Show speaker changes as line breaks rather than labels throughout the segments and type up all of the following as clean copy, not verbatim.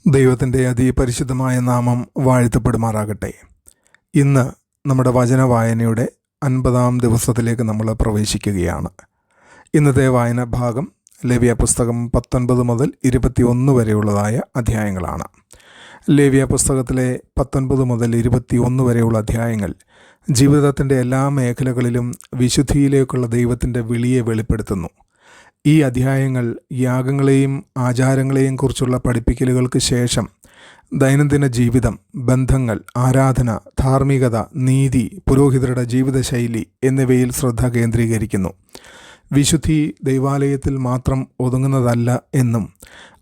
ദൈവത്തിൻ്റെ അതിപരിശുദ്ധമായ നാമം വാഴ്ത്തപ്പെടുമാറാകട്ടെ. ഇന്ന് നമ്മുടെ വചന വായനയുടെ 50-ാം ദിവസത്തിലേക്ക് നമ്മൾ പ്രവേശിക്കുകയാണ്. ഇന്നത്തെ വായന ഭാഗം ലേവ്യ പുസ്തകം 19 മുതൽ 21 വരെയുള്ളതായ അധ്യായങ്ങളാണ്. ലേവ്യ പുസ്തകത്തിലെ 19 മുതൽ 21 വരെയുള്ള അധ്യായങ്ങൾ ജീവിതത്തിൻ്റെ എല്ലാ മേഖലകളിലും വിശുദ്ധിയിലേക്കുള്ള ദൈവത്തിൻ്റെ വിളിയെ വെളിപ്പെടുത്തുന്നു. ഈ അധ്യായങ്ങൾ യാഗങ്ങളെയും ആചാരങ്ങളെയും കുറിച്ചുള്ള പഠിപ്പിക്കലുകൾക്ക് ശേഷം ദൈനംദിന ജീവിതം, ബന്ധങ്ങൾ, ആരാധന, ധാർമ്മികത, നീതി, പുരോഹിതരുടെ ജീവിതശൈലി എന്നിവയിൽ ശ്രദ്ധ കേന്ദ്രീകരിക്കുന്നു. വിശുദ്ധി ദൈവാലയത്തിൽ മാത്രം ഒതുങ്ങുന്നതല്ല എന്നും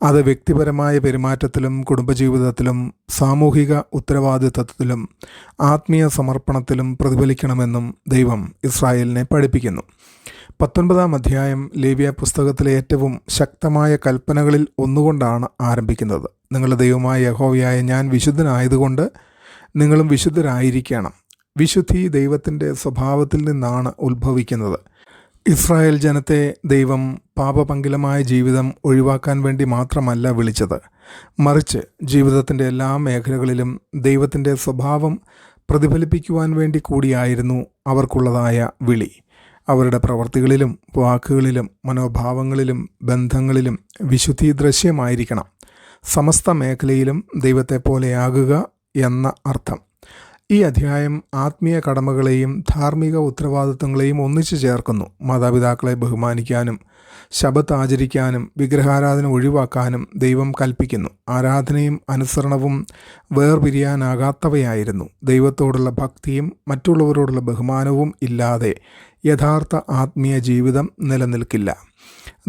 അത് വ്യക്തിപരമായ പെരുമാറ്റത്തിലും കുടുംബജീവിതത്തിലും സാമൂഹിക ഉത്തരവാദിത്വത്തിലും ആത്മീയ സമർപ്പണത്തിലും പ്രതിഫലിക്കണമെന്നും ദൈവം ഇസ്രായേലിനെ പഠിപ്പിക്കുന്നു. 19-ാം അധ്യായം ലേവ്യ പുസ്തകത്തിലെ ഏറ്റവും ശക്തമായ കൽപ്പനകളിൽ ഒന്നുകൊണ്ടാണ് ആരംഭിക്കുന്നത്. നിങ്ങളുടെ ദൈവമായ യഹോവയായ ഞാൻ വിശുദ്ധനായതുകൊണ്ട് നിങ്ങളും വിശുദ്ധരായിരിക്കണം. വിശുദ്ധി ദൈവത്തിൻ്റെ സ്വഭാവത്തിൽ നിന്നാണ് ഉത്ഭവിക്കുന്നത്. ഇസ്രായേൽ ജനത്തെ ദൈവം പാപപങ്കിലമായ ജീവിതം ഒഴിവാക്കാൻ വേണ്ടി മാത്രമല്ല വിളിച്ചത്, മറിച്ച് ജീവിതത്തിൻ്റെ എല്ലാ മേഖലകളിലും ദൈവത്തിൻ്റെ സ്വഭാവം പ്രതിഫലിപ്പിക്കുവാൻ വേണ്ടി കൂടിയായിരുന്നു അവർക്കുള്ളതായ വിളി. അവരുടെ പ്രവർത്തികളിലും വാക്കുകളിലും മനോഭാവങ്ങളിലും ബന്ധങ്ങളിലും വിശുദ്ധി ദൃശ്യമായിരിക്കണം. സമസ്ത മേഖലയിലും ദൈവത്തെ പോലെയാകുക എന്ന അർത്ഥം. ഈ അധ്യായം ആത്മീയ കടമകളെയും ധാർമ്മിക ഉത്തരവാദിത്വങ്ങളെയും ഒന്നിച്ചു ചേർക്കുന്നു. മാതാപിതാക്കളെ ബഹുമാനിക്കാനും ശബത്ത് ആചരിക്കാനും വിഗ്രഹാരാധന ഒഴിവാക്കാനും ദൈവം കൽപ്പിക്കുന്നു. ആരാധനയും അനുസരണവും വേർപിരിയാനാകാത്തവയായിരുന്നു. ദൈവത്തോടുള്ള ഭക്തിയും മറ്റുള്ളവരോടുള്ള ബഹുമാനവും ഇല്ലാതെ യഥാർത്ഥ ആത്മീയ ജീവിതം നിലനിൽക്കില്ല.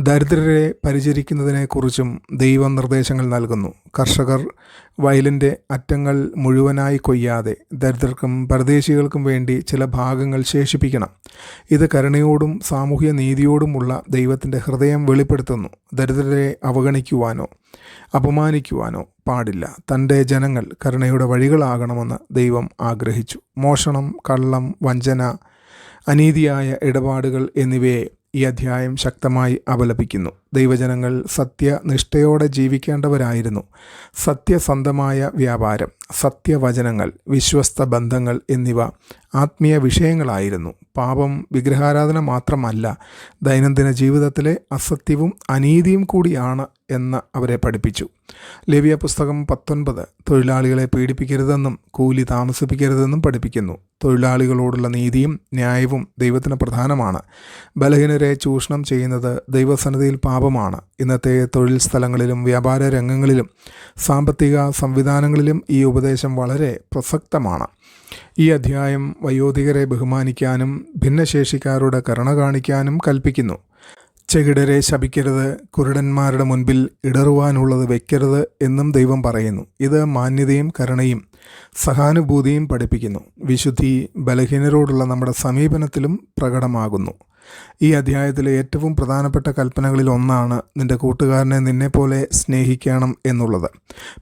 ദരിദ്രരെ പരിചരിക്കുന്നതിനെക്കുറിച്ചും ദൈവം നിർദ്ദേശങ്ങൾ നൽകുന്നു. കർഷകർ വയലിൻ്റെ അറ്റങ്ങൾ മുഴുവനായി കൊയ്യാതെ ദരിദ്രർക്കും പരദേശികൾക്കും വേണ്ടി ചില ഭാഗങ്ങൾ ശേഷിപ്പിക്കണം. ഇത് കരുണയോടും സാമൂഹ്യ നീതിയോടുമുള്ള ദൈവത്തിൻ്റെ ഹൃദയം വെളിപ്പെടുത്തുന്നു. ദരിദ്രരെ അവഗണിക്കുവാനോ അപമാനിക്കുവാനോ പാടില്ല. തൻ്റെ ജനങ്ങൾ കരുണയുടെ വഴികളാകണമെന്ന് ദൈവം ആഗ്രഹിച്ചു. മോഷണം, കള്ളം, വഞ്ചന, അനീതിയായ ഇടപാടുകൾ എന്നിവയെ ഈ അധ്യായം ശക്തമായി അപലപിക്കുന്നു. ദൈവജനങ്ങൾ സത്യനിഷ്ഠയോടെ ജീവിക്കേണ്ടവരായിരുന്നു. സത്യസന്ധമായ വ്യാപാരം, സത്യവചനങ്ങൾ, വിശ്വസ്ത ബന്ധങ്ങൾ എന്നിവ ആത്മീയ വിഷയങ്ങളായിരുന്നു. പാപം വിഗ്രഹാരാധന മാത്രമല്ല, ദൈനംദിന ജീവിതത്തിലെ അസത്യവും അനീതിയും കൂടിയാണ് എന്ന് അവരെ പഠിപ്പിച്ചു. ലേവ്യ പുസ്തകം 19 തൊഴിലാളികളെ പീഡിപ്പിക്കരുതെന്നും കൂലി താമസിപ്പിക്കരുതെന്നും പഠിപ്പിക്കുന്നു. തൊഴിലാളികളോടുള്ള നീതിയും ന്യായവും ദൈവത്തിന് പ്രധാനമാണ്. ബലഹീനരെ ചൂഷണം ചെയ്യുന്നത് ദൈവസന്നിധിയിൽ പാപമാണ്. ഇന്നത്തെ തൊഴിൽ സ്ഥലങ്ങളിലും വ്യാപാര രംഗങ്ങളിലും സാമ്പത്തിക സംവിധാനങ്ങളിലും ഈ ഉപദേശം വളരെ പ്രസക്തമാണ്. ഈ അധ്യായം വയോധികരെ ബഹുമാനിക്കാനും ഭിന്നശേഷിക്കാരുടെ കരുണ കാണിക്കാനും കൽപ്പിക്കുന്നു. ചെകിടരെ ശപിക്കരുത്, കുരുടന്മാരുടെ മുൻപിൽ ഇടറുവാനുള്ളത് വെക്കരുത് എന്നും ദൈവം പറയുന്നു. ഇത് മാന്യതയും കരുണയും സഹാനുഭൂതിയും പഠിപ്പിക്കുന്നു. വിശുദ്ധി ബലഹീനരോടുള്ള നമ്മുടെ സമീപനത്തിലും പ്രകടമാകുന്നു. ഈ അധ്യായത്തിലെ ഏറ്റവും പ്രധാനപ്പെട്ട കൽപ്പനകളിൽ ഒന്നാണ് നിൻ്റെ കൂട്ടുകാരനെ നിന്നെപ്പോലെ സ്നേഹിക്കണം എന്നുള്ളത്.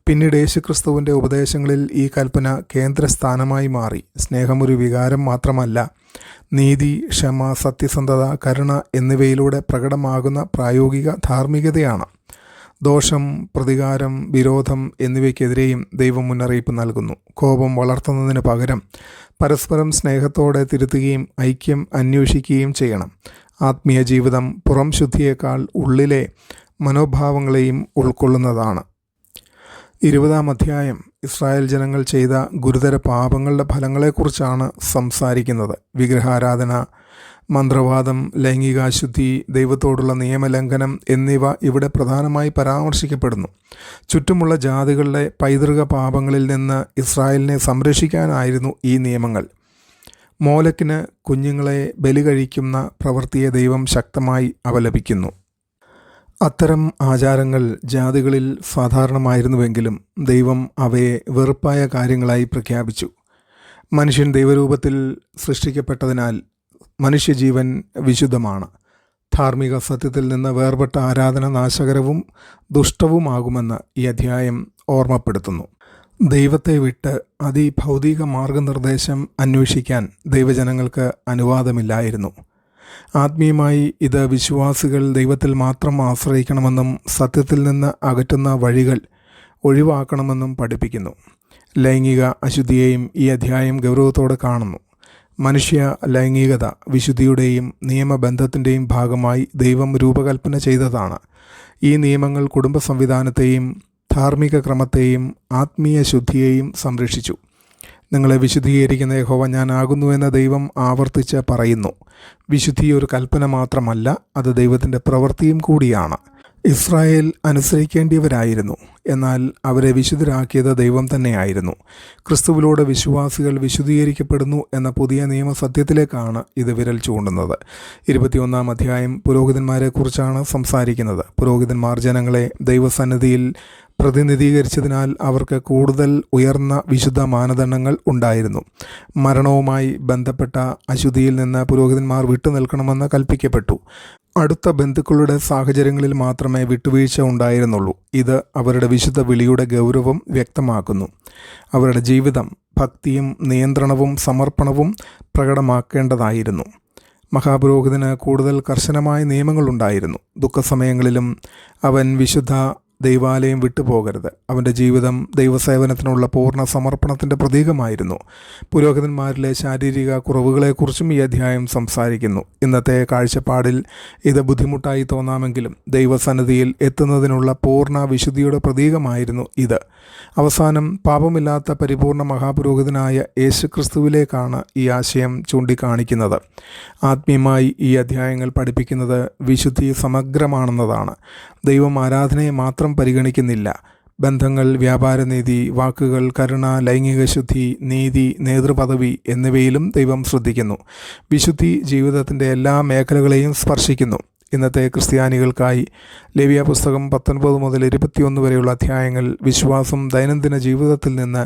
പിന്നീട് യേശുക്രിസ്തുവിൻ്റെ ഉപദേശങ്ങളിൽ ഈ കൽപ്പന കേന്ദ്രസ്ഥാനമായി മാറി. സ്നേഹം ഒരു വികാരം മാത്രമല്ല, നീതി, ക്ഷമ, സത്യസന്ധത, കരുണ എന്നിവയിലൂടെ പ്രകടമാകുന്ന പ്രായോഗിക ധാർമ്മികതയാണ്. ദോഷം, പ്രതികാരം, വിരോധം എന്നിവയ്ക്കെതിരെയും ദൈവം മുന്നറിയിപ്പ് നൽകുന്നു. കോപം വളർത്തുന്നതിന് പകരം പരസ്പരം സ്നേഹത്തോടെ തിരുത്തുകയും ഐക്യം അന്വേഷിക്കുകയും ചെയ്യണം. ആത്മീയ ജീവിതം പുറം ശുദ്ധിയേക്കാൾ ഉള്ളിലെ മനോഭാവങ്ങളെയും ഉൾക്കൊള്ളുന്നതാണ്. 20-ാം അധ്യായം ഇസ്രായേൽ ജനങ്ങൾ ചെയ്ത ഗുരുതര പാപങ്ങളുടെ ഫലങ്ങളെക്കുറിച്ചാണ് സംസാരിക്കുന്നത്. വിഗ്രഹാരാധന, മന്ത്രവാദം, ലൈംഗികാശുദ്ധി, ദൈവത്തോടുള്ള നിയമലംഘനം എന്നിവ ഇവിടെ പ്രധാനമായി പരാമർശിക്കപ്പെടുന്നു. ചുറ്റുമുള്ള ജാതികളുടെ പൈതൃക പാപങ്ങളിൽ നിന്ന് ഇസ്രായേലിനെ സംരക്ഷിക്കാനായിരുന്നു ഈ നിയമങ്ങൾ. മോലക്കിന് കുഞ്ഞുങ്ങളെ ബലി കഴിക്കുന്ന പ്രവൃത്തിയെ ദൈവം ശക്തമായി അപലപിക്കുന്നു. അത്തരം ആചാരങ്ങൾ ജാതികളിൽ സാധാരണമായിരുന്നുവെങ്കിലും ദൈവം അവയെ വെറുപ്പായ കാര്യങ്ങളായി പ്രഖ്യാപിച്ചു. മനുഷ്യൻ ദൈവരൂപത്തിൽ സൃഷ്ടിക്കപ്പെട്ടതിനാൽ മനുഷ്യജീവൻ വിശുദ്ധമാണ്. ധാർമ്മിക സത്യത്തിൽ നിന്ന് വേർപെട്ട ആരാധന നാശകരവും ദുഷ്ടവുമാകുമെന്ന് ഈ അധ്യായം ഓർമ്മപ്പെടുത്തുന്നു. ദൈവത്തെ വിട്ട് അതിഭൗതിക മാർഗനിർദ്ദേശം അന്വേഷിക്കാൻ ദൈവജനങ്ങൾക്ക് അനുവാദമില്ലായിരുന്നു. ആത്മീയമായി ഇത് വിശ്വാസികൾ ദൈവത്തിൽ മാത്രം ആശ്രയിക്കണമെന്നും സത്യത്തിൽ നിന്ന് അകറ്റുന്ന വഴികൾ ഒഴിവാക്കണമെന്നും പഠിപ്പിക്കുന്നു. ലൈംഗിക അശുദ്ധിയെയും ഈ അധ്യായം ഗൗരവത്തോടെ കാണുന്നു. മനുഷ്യ ലൈംഗികത വിശുദ്ധിയുടെയും നിയമബന്ധത്തിൻ്റെയും ഭാഗമായി ദൈവം രൂപകൽപ്പന ചെയ്തതാണ്. ഈ നിയമങ്ങൾ കുടുംബ സംവിധാനത്തെയും ധാർമ്മിക ക്രമത്തെയും ആത്മീയ ശുദ്ധിയെയും സംരക്ഷിച്ചു. നിങ്ങളെ വിശുദ്ധീകരിക്കുന്ന യഹോവ ഞാനാകുന്നുവെന്ന് ദൈവം ആവർത്തിച്ച് പറയുന്നു. വിശുദ്ധി ഒരു കൽപ്പന മാത്രമല്ല, അത് ദൈവത്തിൻ്റെ പ്രവൃത്തിയും കൂടിയാണ്. ഇസ്രായേൽ അനുസരിക്കേണ്ടിയവരായിരുന്നു, എന്നാൽ അവരെ വിശുദ്ധരാക്കിയത് ദൈവം തന്നെയായിരുന്നു. ക്രിസ്തുവിലൂടെ വിശ്വാസികൾ വിശുദ്ധീകരിക്കപ്പെടുന്നു എന്ന പുതിയ നിയമസത്യത്തിലേക്കാണ് ഇത് വിരൽ ചൂണ്ടുന്നത്. 21-ാം അധ്യായം പുരോഹിതന്മാരെക്കുറിച്ചാണ് സംസാരിക്കുന്നത്. പുരോഹിതന്മാർ ജനങ്ങളെ ദൈവസന്നിധിയിൽ പ്രതിനിധീകരിച്ചതിനാൽ അവർക്ക് കൂടുതൽ ഉയർന്ന വിശുദ്ധ മാനദണ്ഡങ്ങൾ ഉണ്ടായിരുന്നു. മരണവുമായി ബന്ധപ്പെട്ട അശുദ്ധിയിൽ നിന്ന് പുരോഹിതന്മാർ വിട്ടുനിൽക്കണമെന്ന് കൽപ്പിക്കപ്പെട്ടു. അടുത്ത ബന്ധുക്കളുടെ സാഹചര്യങ്ങളിൽ മാത്രമേ വിട്ടുവീഴ്ച ഉണ്ടായിരുന്നുള്ളൂ. ഇത് അവരുടെ വിശുദ്ധ വിളിയുടെ ഗൗരവം വ്യക്തമാക്കുന്നു. അവരുടെ ജീവിതം ഭക്തിയും നിയന്ത്രണവും സമർപ്പണവും പ്രകടമാക്കേണ്ടതായിരുന്നു. മഹാപുരോഹിതന് കൂടുതൽ കർശനമായ നിയമങ്ങളുണ്ടായിരുന്നു. ദുഃഖസമയങ്ങളിലും അവൻ വിശുദ്ധ ദൈവാലയം വിട്ടുപോകരുത്. അവൻ്റെ ജീവിതം ദൈവസേവനത്തിനുള്ള പൂർണ്ണ സമർപ്പണത്തിൻ്റെ പ്രതീകമായിരുന്നു. പുരോഹിതന്മാരിലെ ശാരീരിക കുറവുകളെക്കുറിച്ചും ഈ അധ്യായം സംസാരിക്കുന്നു. ഇന്നത്തെ കാഴ്ചപ്പാടിൽ ഇത് ബുദ്ധിമുട്ടായി തോന്നാമെങ്കിലും ദൈവസന്നിധിയിൽ എത്തുന്നതിനുള്ള പൂർണ്ണ വിശുദ്ധിയുടെ പ്രതീകമായിരുന്നു ഇത്. അവസാനം പാപമില്ലാത്ത പരിപൂർണ മഹാപുരോഹിതനായ യേശുക്രിസ്തുവിലേക്കാണ് ഈ ആശയം ചൂണ്ടിക്കാണിക്കുന്നത്. ആത്മീയമായി ഈ അധ്യായങ്ങൾ പഠിപ്പിക്കുന്നത് വിശുദ്ധി സമഗ്രമാണെന്നതാണ്. ദൈവം ആരാധനയെ മാത്രം പരിഗണിക്കുന്നില്ല. ബന്ധങ്ങൾ, വ്യാപാരനീതി, വാക്കുകൾ, കരുണ, ലൈംഗിക ശുദ്ധി, നീതി, നേതൃപദവി എന്നിവയിലും ദൈവം ശ്രദ്ധിക്കുന്നു. വിശുദ്ധി ജീവിതത്തിൻ്റെ എല്ലാ മേഖലകളെയും സ്പർശിക്കുന്നു. ഇന്നത്തെ ക്രിസ്ത്യാനികൾക്കായി ലേവ്യ പുസ്തകം 19 മുതൽ 21 വരെയുള്ള അധ്യായങ്ങൾ വിശ്വാസം ദൈനംദിന ജീവിതത്തിൽ നിന്ന്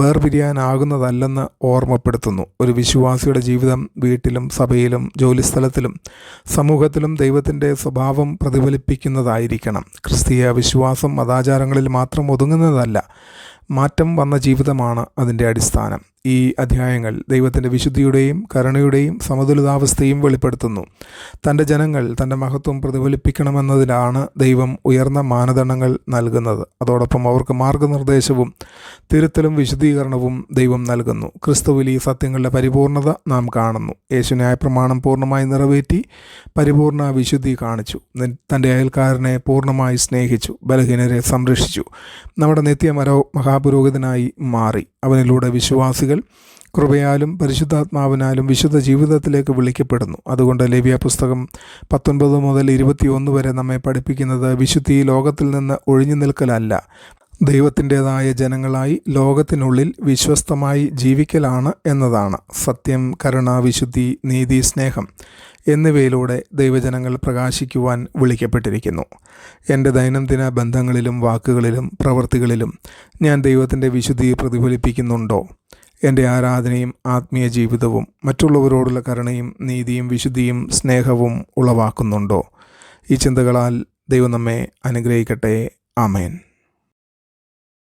വേർപിരിയാനാകുന്നതല്ലെന്ന് ഓർമ്മപ്പെടുത്തുന്നു. ഒരു വിശ്വാസിയുടെ ജീവിതം വീട്ടിലും സഭയിലും ജോലിസ്ഥലത്തിലും സമൂഹത്തിലും ദൈവത്തിൻ്റെ സ്വഭാവം പ്രതിഫലിപ്പിക്കുന്നതായിരിക്കണം. ക്രിസ്തീയ വിശ്വാസം മതാചാരങ്ങളിൽ മാത്രം ഒതുങ്ങുന്നതല്ല, മാറ്റം വന്ന ജീവിതമാണ് അതിൻ്റെ അടിസ്ഥാനം. ഈ അധ്യായങ്ങൾ ദൈവത്തിൻ്റെ വിശുദ്ധിയുടെയും കരുണയുടെയും സമതുലിതാവസ്ഥയും വെളിപ്പെടുത്തുന്നു. തൻ്റെ ജനങ്ങൾ തൻ്റെ മഹത്വം പ്രതിഫലിപ്പിക്കണമെന്നതിലാണ് ദൈവം ഉയർന്ന മാനദണ്ഡങ്ങൾ നൽകുന്നത്. അതോടൊപ്പം അവർക്ക് മാർഗനിർദ്ദേശവും തിരുത്തലും വിശുദ്ധീകരണവും ദൈവം നൽകുന്നു. ക്രിസ്തുവിൽ ഈ സത്യങ്ങളുടെ പരിപൂർണത നാം കാണുന്നു. യേശു ന്യായപ്രമാണം പൂർണ്ണമായി നിറവേറ്റി പരിപൂർണ വിശുദ്ധി കാണിച്ചു. തൻ്റെ അയൽക്കാരനെ പൂർണ്ണമായി സ്നേഹിച്ചു. ബലഹീനരെ സംരക്ഷിച്ചു. നമ്മുടെ മഹാപുരോഹിതനായി മാറി. അവനിലൂടെ വിശ്വാസികൾ കൃപയാലും പരിശുദ്ധാത്മാവിനാലും വിശുദ്ധ ജീവിതത്തിലേക്ക് വിളിക്കപ്പെടുന്നു. അതുകൊണ്ട് ലേവ്യ പുസ്തകം 19 മുതൽ 21 വരെ നമ്മെ പഠിപ്പിക്കുന്നത് വിശുദ്ധി ലോകത്തിൽ നിന്ന് ഒഴിഞ്ഞു നിൽക്കലല്ല, ദൈവത്തിൻ്റെതായ ജനങ്ങളായി ലോകത്തിനുള്ളിൽ വിശ്വസ്തമായി ജീവിക്കലാണ് എന്നതാണ്. സത്യം, കരുണ, വിശുദ്ധി, നീതി, സ്നേഹം എന്നിവയിലൂടെ ദൈവജനങ്ങൾ പ്രകാശിക്കുവാൻ വിളിക്കപ്പെട്ടിരിക്കുന്നു. എൻ്റെ ദൈനംദിന ബന്ധങ്ങളിലും വാക്കുകളിലും പ്രവൃത്തികളിലും ഞാൻ ദൈവത്തിൻ്റെ വിശുദ്ധി പ്രതിഫലിപ്പിക്കുന്നുണ്ടോ? എൻ്റെ ആരാധനയും ആത്മീയ ജീവിതവും മറ്റുള്ളവരോടുള്ള കരുണയും നീതിയും വിശുദ്ധിയും സ്നേഹവും ഉളവാക്കുന്നുണ്ടോ? ഈ ചിന്തകളാൽ ദൈവം നമ്മെ അനുഗ്രഹിക്കട്ടെ. ആമേൻ.